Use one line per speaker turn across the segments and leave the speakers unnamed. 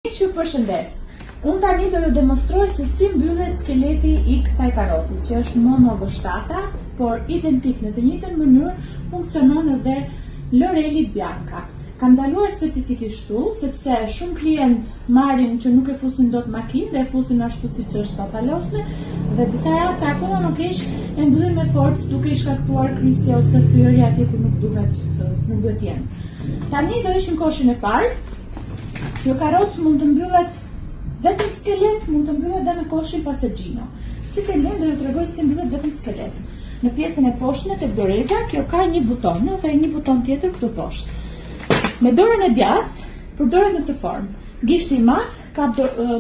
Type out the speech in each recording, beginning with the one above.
Ju përshëndes. Unë tani do ju demonstroj se si mbyllet skeleti i kësaj karrocës, që është Momo V7, por identik në të njëjtën mënyrë funksionon edhe Lorelli Bianca. Kam ndaluar specifikisht kështu, sepse shumë klient marrin që nuk e fusin dot makinë dhe e fusin ashtu siç është papalosme, dhe disa raste akoma më keq e mbyllin me forcë duke i shkaktuar krisje ose thyrje atje ku nuk duhet jenë. Tani do ishim koshin e parë. Kjo karrocë mund të mbyllet vetëm skelet, mund të mbyllet dhe me koshin passegjino. Si fillim do ju tregoj si mbyllet vetëm skelet. Në pjesën e poshtme tek doreza, kjo ka një buton dhe një buton tjetër këtu poshtë. Me dorën e djathtë përdoret në këtë formë. Gishti i madh ka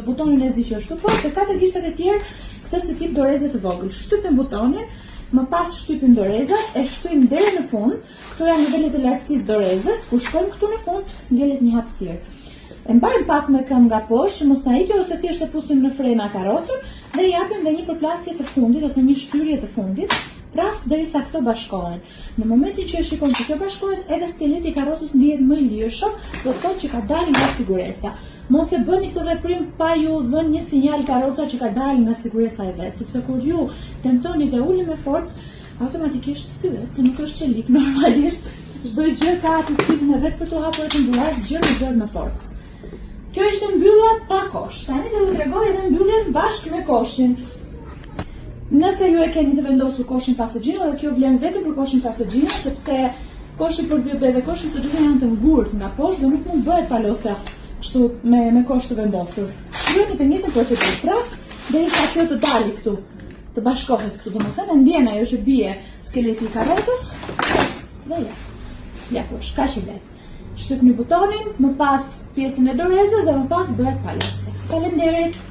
butonin e zi që është këtu poshtë, dhe katër gishtat e tjerë këtë si tip doreze të vogël. Shtypim butonin, më pas shtypim dorezat, e shtyjmë deri në fund. Këto janë nivelet e lartësisë dorezës, kur shkojmë këtu në fund, ngjelet një hapësirë. E mbajmë pak me këmbë nga poshtë që mos na ikë ose thjesht e fusim në frena karrocën dhe i japim dhe një përplasje të fundit ose një shtyrje të fundit, prap derisa këto bashkohen. Në momentin që e shikon se kjo bashkohet, edhe skeleti i karrocës ndihet më i lirshëm, do të thotë që ka dalë nga siguresa. Mos e bëni këtë veprim pa ju dhënë një sinjal karroca që ka dalë nga siguresa e vet, sepse kur ju tentoni të ulni me forcë, automatikisht thyet, se nuk është çelik normalisht. Çdo gjë ka atë stilin e vet për të hapur atë mbullas, gjë në gjë me forcë. Kjo ishte mbyllja pa kosh. Tani do t'ju tregoj edhe mbylljen bashkë me koshin. Nëse ju e keni të vendosur koshin passegjino, dhe kjo vlen vetëm për koshin passegjino, sepse koshi për bebe dhe koshi passegjino janë të ngurtë nga poshtë dhe nuk mund bëhet palosja kështu me kosh të vendosur. Kryeni të njëjtën procedurë prap derisa kjo të dalë këtu, të bashkohet këtu, domethënë ndjen ajo që bie skeleti i karrocës dhe ja kush, kaq i lehtë. Shtypni butonin, më pas pjesën e dorezës dhe më pas bëhet palosja. Faleminderit.